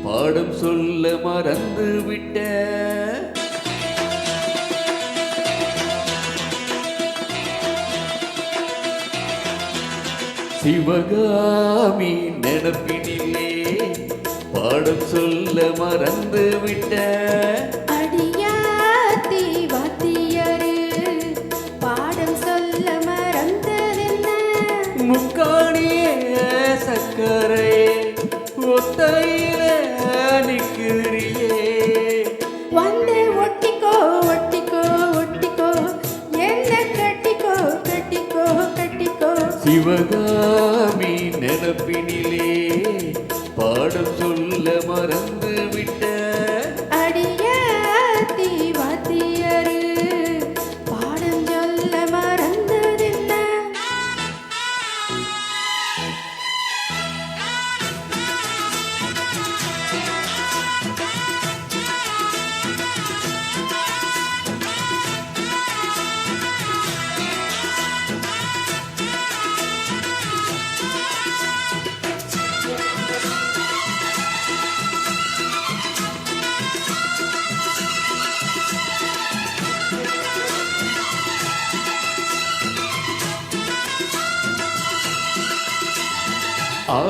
பாடம் சொல்ல மறந்து விட்ட சிவகாமி நினப்பினிலே பாடம் சொல்ல மறந்து விட்ட அடியாத்தி வாத்தியாரு பாடம் சொல்ல மறந்ததென்ன முக்காணியே சக்கரையே ஒத்தையில நிக்கிறியே வந்து ஒட்டிக்கோ ஒட்டிக்கோ ஒட்டிக்கோ என்ன கட்டிக்கோ கட்டிக்கோ கட்டிக்கோ சிவகாமி நினப்பினிலே பாடம் சொல்ல மறந்து விட்ட அடியாத்தி வாத்தியாரு பாடம் சொல்ல மறந்ததென்ன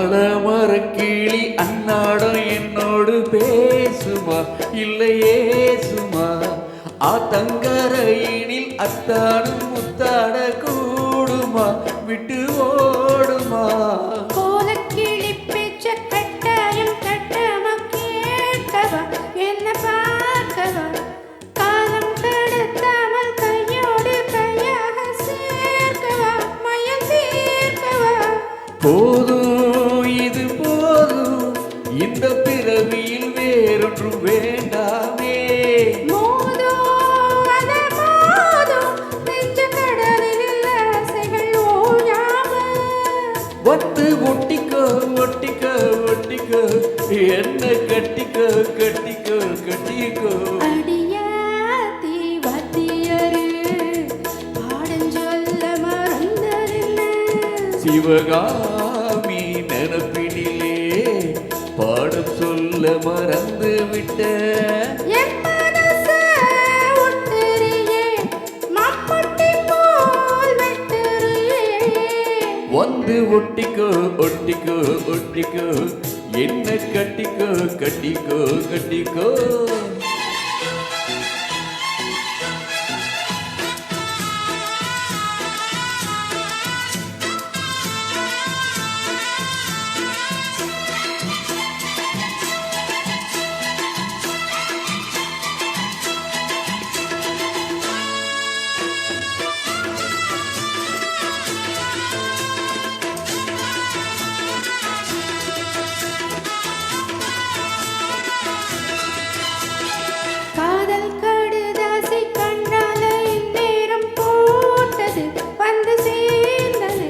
ஆலமரக்கிளி அன்னாடம் என்னோடு பேசுமா இல்லையே சுமா ஆத்தங்கரையினில் அத்தாடும் முத்தாட கூடுமா விட்டு ஓடுமா கோலக்கிளி பேச்ச கட்டாயம் கட்டமா கேட்கவா என்ன பார்க்கவா காலம் கடத்தாமல் கையோடு கையாக சேர்க்கவா மயம் தீர்க்கவா போதும் இது போதும் இந்த பிறவியில் வேறொன்றும் வேண்டாமே மோதோ அத மோதோ நெஞ்ச கடலில் ஆசைகள் ஓயாம வந்து ஒட்டிக்கோ ஒட்டிக்கோ ஒட்டிக்கோ என்ன கட்டிக்கோ கட்டிக்கோ கட்டிக்கோ அடியாத்தி வாத்தியாரு பாடம் சொல்ல மறந்ததென்ன சிவகாமி நினப்பினிலே பாடம் சொல்ல மறந்து விட்ட என் மனச ஒட்டுறியே மம்பட்டி போல் வெட்டுறியே வந்து ஒட்டிக்கோ ஒட்டிக்கோ ஒட்டிக்கோ என்ன கட்டிக்கோ கட்டிக்கோ கட்டிக்கோ காதல் கடுதாசி கண்ணால இந்நேரம் போட்டது வந்து சேர்ந்தது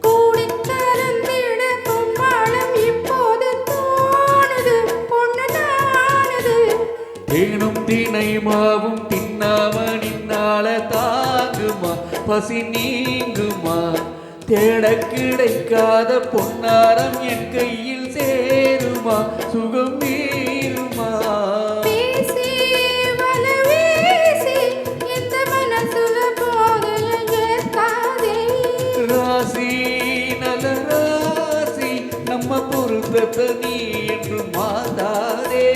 கூடி கலந்திட பொம்மாளம் இப்போது தோணுது பொண்ணு நானது தேனும் தினை மாவும் தின்னாம நின்னால தாங்குமா பசி நீங்குமா தேட கிடைக்காத பொன்னாரம் என் கையில் சேருமா சுகம் மீறுமா பேசி வல வீசி இந்த மனசுல போதைய ஏற்காதே ராசி நல்ல ராசி நம்ம பொருத்தத்தை நீ என்று மாதாதே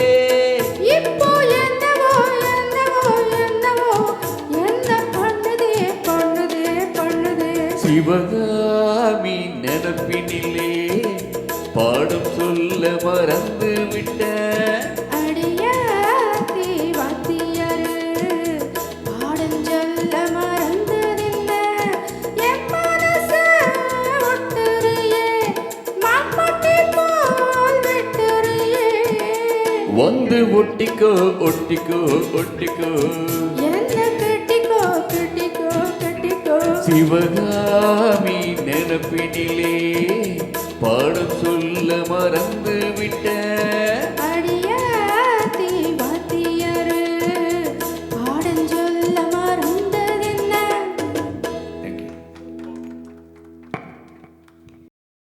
இப்போ என்னவோ என்னவோ என்னவோ என்ன பண்ணுதே பண்ணுதே பண்ணுதே சிவகாமி நினப்பினிலே பாடம் சொல்ல மறந்து விட்ட அடியாத்தி வாத்தியாரு பாடம் சொல்ல மறந்ததென்ன என் மனச ஒட்டுறியே மம்பட்டி போல் வெட்டுறியே வந்து ஒட்டிக்கோ ஒட்டிக்கோ ஒட்டிக்கோ என்ன கட்டிக்கோ கட்டிக்கோ கட்டிக்கோ சிவகாமி நினப்பினிலே